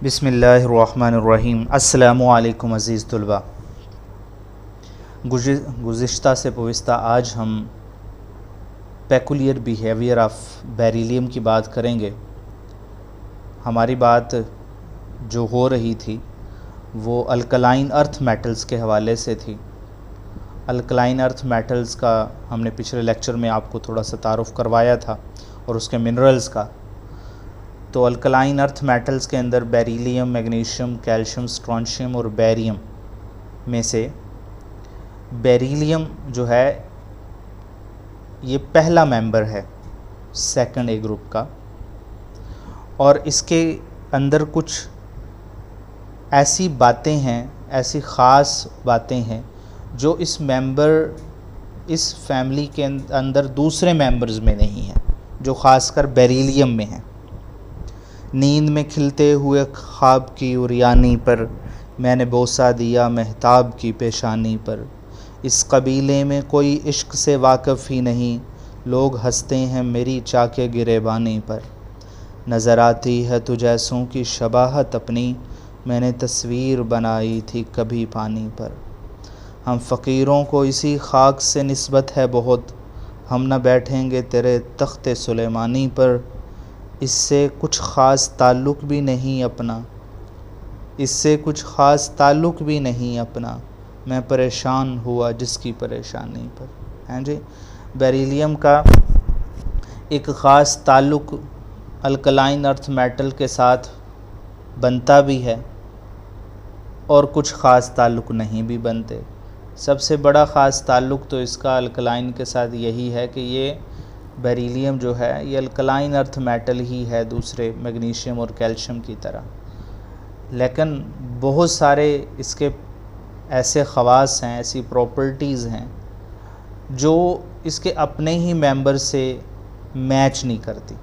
बिस्मिल्लाहिर्रहमानिर्रहीम। अस्सलामु अलैकुम अज़ीज़ तुलबा। गुज़िश्ता से पविस्ता आज हम पेकुलियर बिहेवियर ऑफ बेरिलियम की बात करेंगे। हमारी बात जो हो रही थी वो अल्कलाइन अर्थ मेटल्स के हवाले से थी। अल्कलाइन अर्थ मेटल्स का हमने पिछले लेक्चर में आपको थोड़ा सा तारुफ़ करवाया था और उसके मिनरल्स का। तो अल्कलाइन अर्थ मेटल्स के अंदर बेरिलियम, मैग्नीशियम, कैल्शियम, स्ट्रोंशियम और बेरियम में से बेरिलियम जो है ये पहला मेंबर है सेकंड ए ग्रुप का, और इसके अंदर कुछ ऐसी बातें हैं, ऐसी ख़ास बातें हैं जो इस फैमिली के अंदर दूसरे मेंबर्स में नहीं है, जो ख़ासकर बेरिलियम में है। नींद में खिलते हुए ख्वाब की उरियानी पर मैंने बोसा दिया महताब की पेशानी पर। इस कबीले में कोई इश्क से वाकिफ़ ही नहीं, लोग हंसते हैं मेरी चाके गिरेबानी पर। नज़र आती है तुझैसों की शबाहत अपनी, मैंने तस्वीर बनाई थी कभी पानी पर। हम फ़कीरों को इसी खाक से निस्बत है बहुत, हम न बैठेंगे तेरे तख्ते सुलेमानी पर। इससे कुछ ख़ास ताल्लुक़ भी नहीं अपना, इससे कुछ ख़ास ताल्लुक़ भी नहीं अपना, मैं परेशान हुआ जिसकी परेशानी पर। हैं जी, बेरिलियम का एक ख़ास ताल्लुक़ अल्कलाइन अर्थ मेटल के साथ बनता भी है और कुछ ख़ास ताल्लुक़ नहीं भी बनते। सबसे बड़ा ख़ास ताल्लुक़ तो इसका अल्कलाइन के साथ यही है कि ये बेरिलियम जो है ये अल्कलाइन अर्थ मेटल ही है दूसरे मैग्नीशियम और कैल्शियम की तरह, लेकिन बहुत सारे इसके ऐसे ख़वास हैं, ऐसी प्रॉपर्टीज़ हैं जो इसके अपने ही मेंबर से मैच नहीं करती।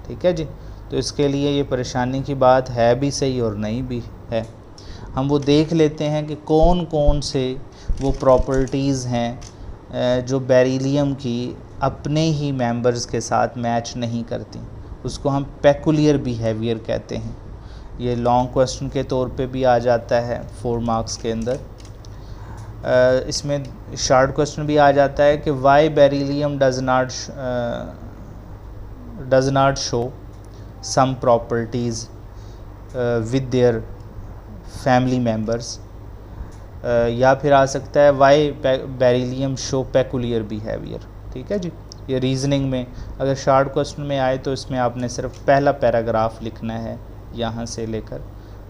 ठीक है जी, तो इसके लिए ये परेशानी की बात है भी सही और नहीं भी है। हम वो देख लेते हैं कि कौन कौन से वो प्रॉपर्टीज़ हैं जो बेरिलियम की अपने ही मेंबर्स के साथ मैच नहीं करती। उसको हम पेकुलियर बिहेवियर कहते हैं। ये लॉन्ग क्वेश्चन के तौर पे भी आ जाता है 4 मार्क्स के अंदर। इसमें शॉर्ट क्वेश्चन भी आ जाता है कि why beryllium does not show some properties with their family members, या फिर आ सकता है why beryllium show peculiar behaviour. ठीक है जी, ये रीज़निंग में अगर शॉर्ट क्वेश्चन में आए तो इसमें आपने सिर्फ पहला पैराग्राफ लिखना है, यहाँ से लेकर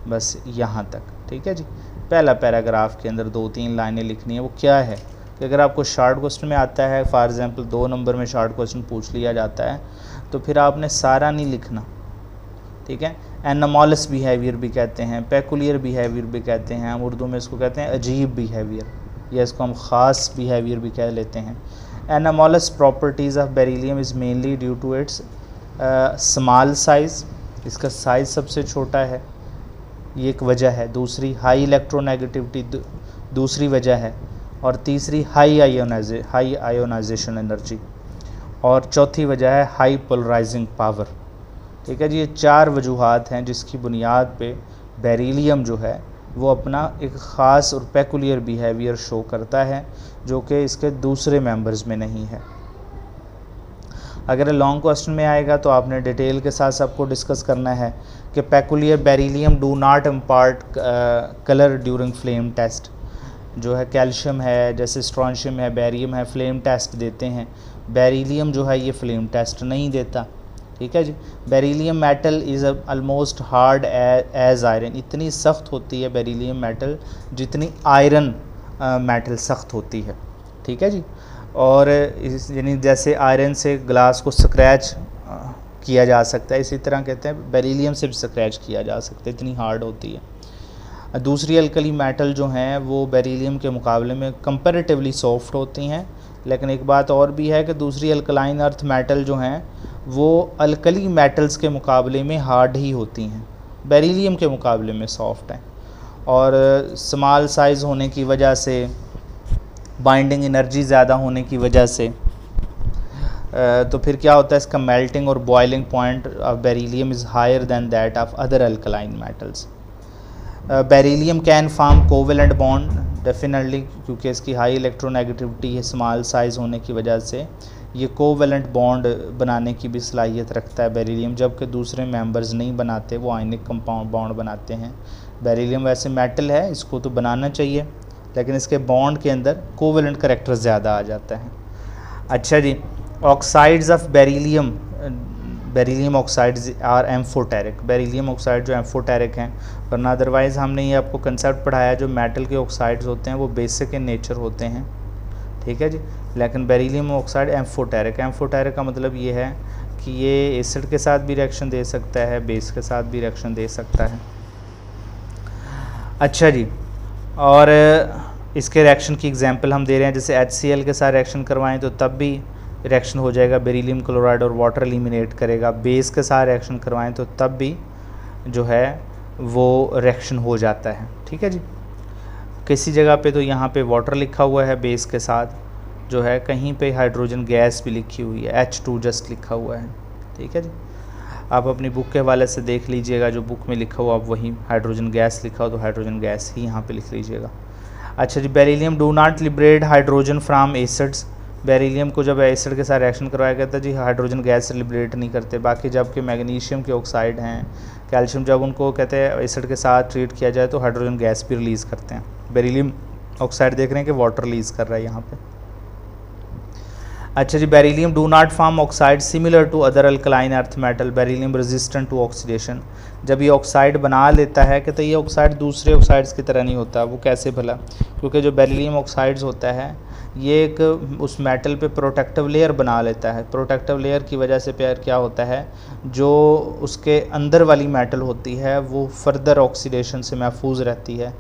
बस यहाँ तक। ठीक है जी, पहला पैराग्राफ के अंदर 2-3 लाइनें लिखनी है। वो क्या है कि अगर आपको शॉर्ट क्वेश्चन में आता है, फॉर एग्जांपल 2 नंबर में शॉर्ट क्वेश्चन पूछ लिया जाता है, तो फिर आपने सारा नहीं लिखना। ठीक है, एनोमलस बिहेवियर भी कहते हैं, पेकुलियर बिहेवियर भी कहते हैं, हम उर्दू में इसको कहते हैं अजीब बिहेवियर, या इसको हम ख़ास बिहेवियर भी कह लेते हैं। Anomalous properties of beryllium is mainly due to its small size, इसका साइज़ सबसे छोटा है, ये एक वजह है। दूसरी हाई इलेक्ट्रोनेगेटिविटी दूसरी वजह है, और तीसरी हाई आयोनाइजेशन एनर्जी, और चौथी वजह है हाई पोलराइजिंग पावर। ठीक है जी, ये 4 वजूहात हैं जिसकी बुनियाद पे बेरिलियम जो है वो अपना एक ख़ास और पेकुलियर बिहेवियर शो करता है जो कि इसके दूसरे मेंबर्स में नहीं है। अगर लॉन्ग क्वेश्चन में आएगा तो आपने डिटेल के साथ सबको डिस्कस करना है कि peculiar beryllium do not impart colour during flame test. जो है कैल्शियम है, जैसे स्ट्रोंशियम है, बेरियम है, फ्लेम टेस्ट देते हैं। बेरिलियम जो है ये फ्लेम टेस्ट नहीं देता। ठीक है जी, beryllium metal is almost hard as iron, इतनी सख्त होती है बेरिलियम मेटल जितनी आयरन मेटल सख्त होती है। ठीक है जी, और यानी जैसे आयरन से ग्लास को स्क्रैच किया जा सकता है, इसी तरह कहते हैं बेरिलियम से भी स्क्रैच किया जा सकता है, इतनी हार्ड होती है। दूसरी अल्कली मेटल जो हैं वो बेरिलियम के मुकाबले में कंपैरेटिवली सॉफ्ट होती हैं, लेकिन एक बात और भी है कि दूसरी अल्कलाइन अर्थ मेटल जो हैं वो अल्कली मेटल्स के मुकाबले में हार्ड ही होती हैं, बेरिलियम के मुकाबले में सॉफ्ट हैं। और स्मॉल साइज़ होने की वजह से, बाइंडिंग एनर्जी ज़्यादा होने की वजह से तो फिर क्या होता है, इसका मेल्टिंग और boiling point of beryllium is higher than that of other alkaline metals. Beryllium can form covalent bond definitely, क्योंकि इसकी हाई इलेक्ट्रोनेगेटिविटी है, स्मॉल साइज़ होने की वजह से ये कोवेलेंट बॉन्ड बनाने की भी सलाहियत रखता है बेरिलियम, जबकि दूसरे मेंबर्स नहीं बनाते, वो आयनिक कंपाउंड बॉन्ड बनाते हैं। बेरिलियम वैसे मेटल है, इसको तो बनाना चाहिए, लेकिन इसके बॉन्ड के अंदर कोवेलेंट करैक्टर ज़्यादा आ जाता है। अच्छा जी, oxides of beryllium, beryllium oxides are amphoteric. Beryllium oxide जो एम्फोटेरिक हैं, वरना अदरवाइज़ हमने ये आपको कंसेप्ट पढ़ाया, जो मेटल के ऑक्साइड्स होते हैं वो बेसिक इन नेचर होते हैं, ठीक है जी, लेकिन बेरिलियम ऑक्साइड एम्फोटेरिक। एम्फोटेरिक का मतलब ये है कि ये एसिड के साथ भी रिएक्शन दे सकता है, बेस के साथ भी रिएक्शन दे सकता है। अच्छा जी, और इसके रिएक्शन की एग्जांपल हम दे रहे हैं, जैसे HCl के साथ रिएक्शन करवाएं तो तब भी रिएक्शन हो जाएगा, बेरिलियम क्लोराइड और वाटर एलिमिनेट करेगा। बेस के साथ रिएक्शन करवाएं तो तब भी जो है वो रिएक्शन हो जाता है, ठीक है जी। किसी जगह पे तो यहाँ पे वाटर लिखा हुआ है बेस के साथ, जो है कहीं पे हाइड्रोजन गैस भी लिखी हुई है, H2 जस्ट लिखा हुआ है, ठीक है जी। आप अपनी बुक के हवाले से देख लीजिएगा, जो बुक में लिखा हुआ आप वही हाइड्रोजन गैस लिखा हो तो हाइड्रोजन गैस ही यहाँ पे लिख लीजिएगा। अच्छा जी, beryllium do not liberate hydrogen from acids. Beryllium को जब एसिड के साथ रिएक्शन करवाया गया था जी, हाइड्रोजन गैस से लिबरेट नहीं करते। बाकी जबकि मैग्नीशियम के ऑक्साइड हैं, कैल्शियम, जब उनको कहते हैं एसिड के साथ ट्रीट किया जाए तो हाइड्रोजन गैस भी रिलीज़ करते हैं। बेरिलियम ऑक्साइड देख रहे हैं कि वाटर रिलीज़ कर रहा है यहाँ पे। अच्छा जी, beryllium do not form oxide similar to other alkaline earth metal. Beryllium resistant to oxidation. जब ये ऑक्साइड बना लेता है कि तो ये ऑक्साइड दूसरे ऑक्साइड्स की तरह नहीं होता। वो कैसे भला? क्योंकि जो बेरिलियम ऑक्साइड्स होता है ये एक उस मेटल पे प्रोटेक्टिव लेयर बना लेता है। प्रोटेक्टिव लेयर की वजह से प्यार क्या होता है, जो उसके अंदर वाली मेटल होती है वो फर्दर ऑक्सीडेशन से महफूज रहती है,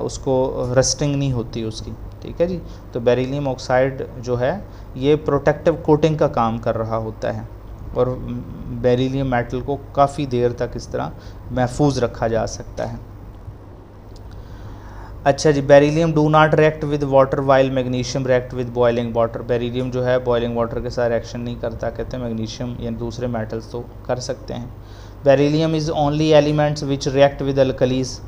उसको रस्टिंग नहीं होती उसकी, ठीक है जी। तो बेरिलियम ऑक्साइड जो है ये प्रोटेक्टिव कोटिंग का काम कर रहा होता है और बेरिलियम मेटल को काफ़ी देर तक इस तरह महफूज रखा जा सकता है। अच्छा जी, beryllium do not react with water while magnesium react with boiling water. Beryllium जो है बॉइलिंग वाटर के साथ रिएक्शन नहीं करता, कहते हैं मैग्नीशियम या दूसरे मेटल्स तो कर सकते हैं। Beryllium is only elements which react with alkalis.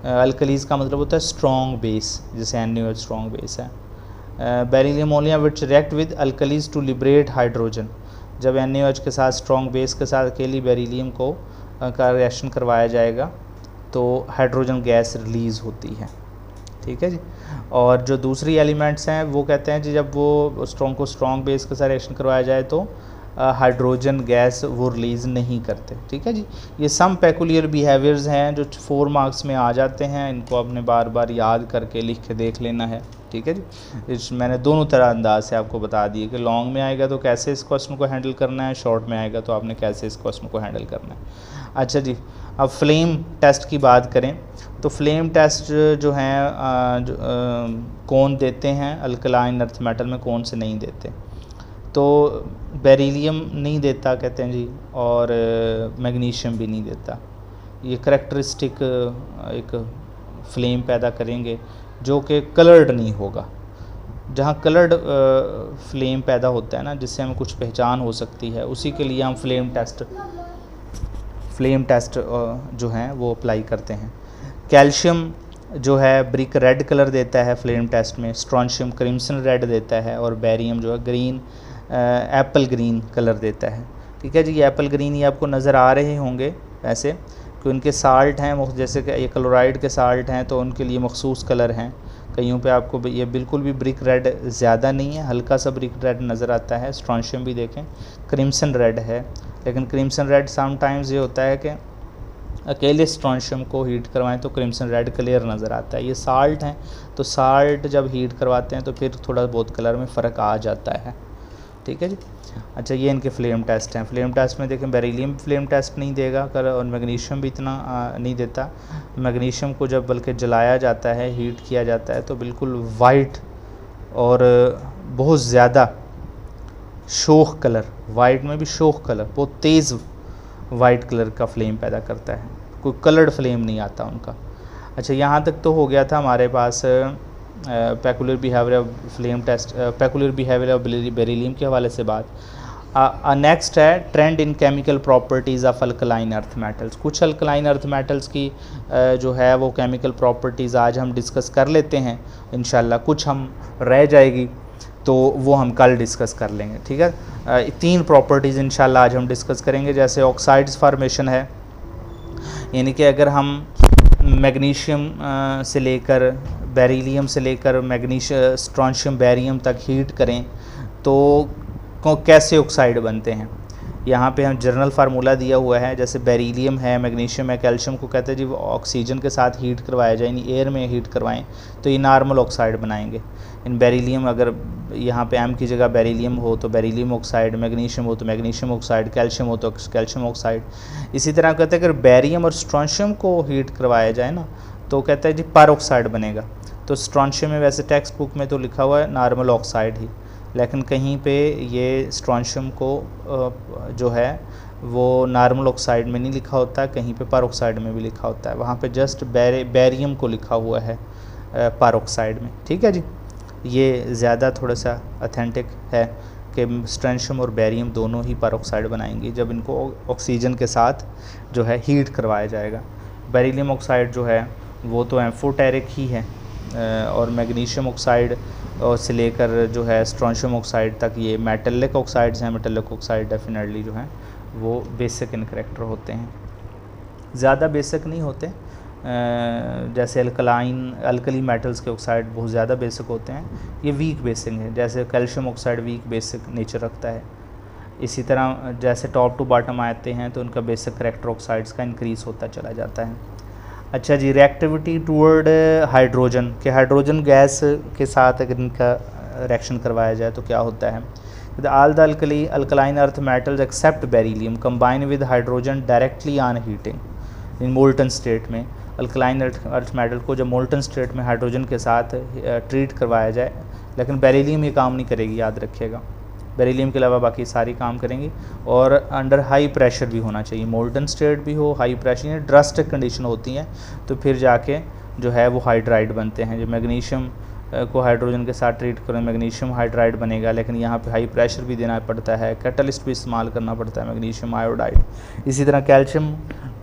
Alkalis का मतलब होता है स्ट्रॉन्ग बेस, जैसे NaOH स्ट्रॉन्ग बेस है। Beryllium only which react with alkalis to liberate hydrogen. जब NaOH के साथ स्ट्रॉन्ग बेस के साथ अकेली बेरिलियम को का रिएक्शन करवाया जाएगा तो हाइड्रोजन गैस रिलीज़ होती है, ठीक है जी। और जो दूसरी एलिमेंट्स हैं वो कहते हैं जी, जब वो स्ट्रॉन्ग बेस के साथ रिएक्शन करवाया जाए तो हाइड्रोजन गैस वो रिलीज़ नहीं करते, ठीक है जी। ये सम पेकुलियर बिहेवियर्स हैं जो 4 मार्क्स में आ जाते हैं, इनको आपने बार बार याद करके लिख के देख लेना है, ठीक है जी। मैंने दोनों तरह अंदाज से आपको बता दिए कि लॉन्ग में आएगा तो कैसे इस क्वेश्चन को हैंडल करना है, शॉर्ट में आएगा तो आपने कैसे इस क्वेश्चन को हैंडल करना है। अच्छा जी, अब फ्लेम टेस्ट की बात करें तो फ्लेम टेस्ट जो हैं कौन देते हैं अल्कलाइन अर्थ मेटल में, कौन से नहीं देते? तो बेरिलियम नहीं देता कहते हैं जी, और मैग्नीशियम भी नहीं देता। ये करैक्टरिस्टिक एक फ्लेम पैदा करेंगे जो कि कलर्ड नहीं होगा। जहाँ कलर्ड फ्लेम पैदा होता है ना, जिससे हमें कुछ पहचान हो सकती है, उसी के लिए हम फ्लेम टेस्ट जो हैं वो अप्लाई करते हैं। कैल्शियम जो है ब्रिक रेड कलर देता है फ्लेम टेस्ट में, स्ट्रॉन्शियम क्रिम्सन रेड देता है, और बेरियम जो है ग्रीन एप्पल ग्रीन कलर देता है, ठीक है जी। ये एप्पल ग्रीन ये आपको नज़र आ रहे होंगे ऐसे कि उनके साल्ट हैं, जैसे कि ये क्लोराइड के साल्ट हैं तो उनके लिए मखसूस कलर हैं। कईयों पे आपको ये बिल्कुल भी ब्रिक रेड ज़्यादा नहीं है, हल्का सा ब्रिक रेड नज़र आता है। स्ट्रॉन्शियम भी देखें क्रिम्सन रेड है, लेकिन क्रिम्सन रेड समटाइम्स ये होता है कि अकेले स्ट्रॉन्शियम को हीट करवाएं तो क्रिम्सन रेड क्लियर नज़र आता है। ये साल्ट हैं तो साल्ट जब हीट करवाते हैं तो फिर थोड़ा बहुत कलर में फ़र्क आ जाता है, ठीक है जी। अच्छा, ये इनके फ्लेम टेस्ट हैं। फ्लेम टेस्ट में देखें बेरिलियम फ्लेम टेस्ट नहीं देगा कर, और मैग्नीशियम भी इतना नहीं देता। मैग्नीशियम को जब बल्कि जलाया जाता है, हीट किया जाता है तो बिल्कुल वाइट और बहुत ज़्यादा शोख कलर, वाइट में भी शोख कलर, बहुत तेज़ वाइट कलर का फ्लेम पैदा करता है, कोई कलर्ड फ्लेम नहीं आता उनका। अच्छा, यहाँ तक तो हो गया था हमारे पास peculiar behaviour of flame test, peculiar behaviour of beryllium के हवाले से बात। नेक्स्ट है trend in chemical properties of alkaline earth metals. कुछ अल्कलाइन अर्थ मेटल्स की जो है वो केमिकल प्रॉपर्टीज़ आज हम डिस्कस कर लेते हैं इंशाल्लाह, कुछ हम रह जाएगी तो वो हम कल डिस्कस कर लेंगे, ठीक है। 3 प्रॉपर्टीज़ इंशाल्लाह आज हम डिस्कस करेंगे। जैसे ऑक्साइड्स फार्मेशन है, यानी कि अगर हम मैग्नीशियम से लेकर बेरिलियम से लेकर स्ट्रॉन्शियम बैरियम तक हीट करें तो कैसे ऑक्साइड बनते हैं। यहाँ पे हम जनरल फार्मूला दिया हुआ है, जैसे बेरिलियम है, मैग्नीशियम है, कैल्शियम को कहते हैं जी वो ऑक्सीजन के साथ हीट करवाया जाए, यानी एयर में हीट करवाएं तो ये नॉर्मल ऑक्साइड बनाएंगे। इन बेरिलियम अगर यहाँ पे एम की जगह बेरिलियम हो तो बेरिलियम ऑक्साइड, मैग्नीशियम हो तो मैग्नीशियम ऑक्साइड, कैल्शियम हो तो कैल्शियम ऑक्साइड। इसी तरह कहते हैं अगर बैरियम और स्ट्रॉन्शियम को हीट करवाया जाए ना तो कहते हैं जी पर ऑक्साइड बनेगा। तो स्ट्रॉन्शियम में वैसे टेक्स्ट बुक में तो लिखा हुआ है नॉर्मल ऑक्साइड ही, लेकिन कहीं पे ये स्ट्रॉन्शियम को जो है वो नॉर्मल ऑक्साइड में नहीं लिखा होता है, कहीं पे पर ऑक्साइड में भी लिखा होता है। वहाँ पे जस्ट बैरियम को लिखा हुआ है पर ऑक्साइड में, ठीक है जी। ये ज़्यादा थोड़ा सा ऑथेंटिक है कि स्ट्रॉन्शियम और बैरियम दोनों ही पर ऑक्साइड बनाएंगे जब इनको ऑक्सीजन के साथ जो है हीट करवाया जाएगा। बेरिलियम ऑक्साइड जो है वो तो एम्फोटेरिक ही है, और मैग्नीशियम ऑक्साइड से लेकर जो है स्ट्रॉन्शियम ऑक्साइड तक ये मेटलिक ऑक्साइड्स हैं। मेटलिक ऑक्साइड डेफिनेटली जो हैं वो बेसिक इन करैक्टर होते हैं, ज़्यादा बेसिक नहीं होते। जैसे अल्कली मेटल्स के ऑक्साइड बहुत ज़्यादा बेसिक होते हैं, ये वीक बेसिक है। जैसे calcium oxide weak basic nature रखता है। इसी तरह जैसे टॉप टू बॉटम आते हैं तो उनका बेसिक करैक्टर ऑक्साइड्स का इंक्रीज़ होता चला जाता है। अच्छा जी, रिएक्टिविटी टूवर्ड हाइड्रोजन के, हाइड्रोजन गैस के साथ अगर इनका रिएक्शन करवाया जाए तो क्या होता है। All the alkaline earth metals accept beryllium combine with hydrogen directly on heating in molten state में। अल्कलाइन अर्थ मेटल को जब मोल्टन स्टेट में हाइड्रोजन के साथ ट्रीट करवाया जाए, लेकिन बेरिलियम ये काम नहीं करेगी, याद रखिएगा। बेरिलियम के अलावा बाकी सारी काम करेंगी, और अंडर हाई प्रेशर भी होना चाहिए, मोल्टन स्टेट भी हो, हाई प्रेशर, ये ड्रास्टिक कंडीशन होती हैं तो फिर जाके जो है वो हाइड्राइड बनते हैं। जो मैग्नीशियम को हाइड्रोजन के साथ ट्रीट करें मैग्नीशियम हाइड्राइड बनेगा, लेकिन यहाँ पे हाई प्रेशर भी देना पड़ता है, कैटलिस्ट भी इस्तेमाल करना पड़ता है, मैग्नीशियम आयोडाइड। इसी तरह कैल्शियम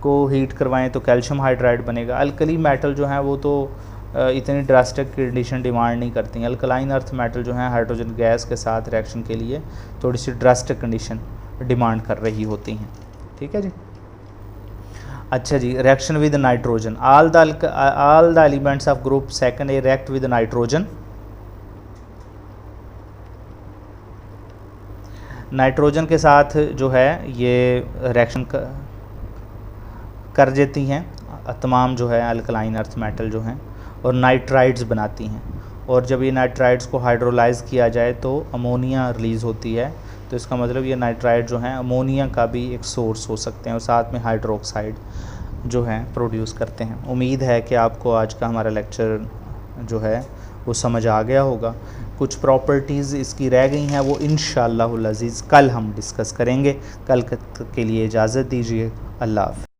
को हीट करवाएं तो कैल्शियम हाइड्राइड बनेगा। अल्कली मेटल जो हैं वो तो इतनी ड्रास्टिक कंडीशन डिमांड नहीं करती हैं। अल्कलाइन अर्थ मेटल जो हैं हाइड्रोजन गैस के साथ रिएक्शन के लिए थोड़ी सी ड्रास्टिक कंडीशन डिमांड कर रही होती हैं, ठीक है जी। अच्छा जी, reaction with nitrogen, all the elements of group second A react with nitrogen. Nitrogen के साथ जो है ये रिएक्शन कर देती हैं तमाम जो है अल्कलाइन अर्थ मेटल जो हैं, और नाइट्राइड्स बनाती हैं। और जब ये नाइट्राइड्स को हाइड्रोलाइज किया जाए तो अमोनिया रिलीज़ होती है, तो इसका मतलब ये नाइट्राइड जो हैं अमोनिया का भी एक सोर्स हो सकते हैं, और साथ में हाइड्रोक्साइड जो हैं प्रोड्यूस करते हैं। उम्मीद है कि आपको आज का हमारा लेक्चर जो है वो समझ आ गया होगा। कुछ प्रॉपर्टीज़ इसकी रह गई हैं, वो इंशाअल्लाहुल अज़ीज़ कल हम डिस्कस करेंगे। कल के लिए इजाज़त दीजिए। अल्लाह हाफ़िज़।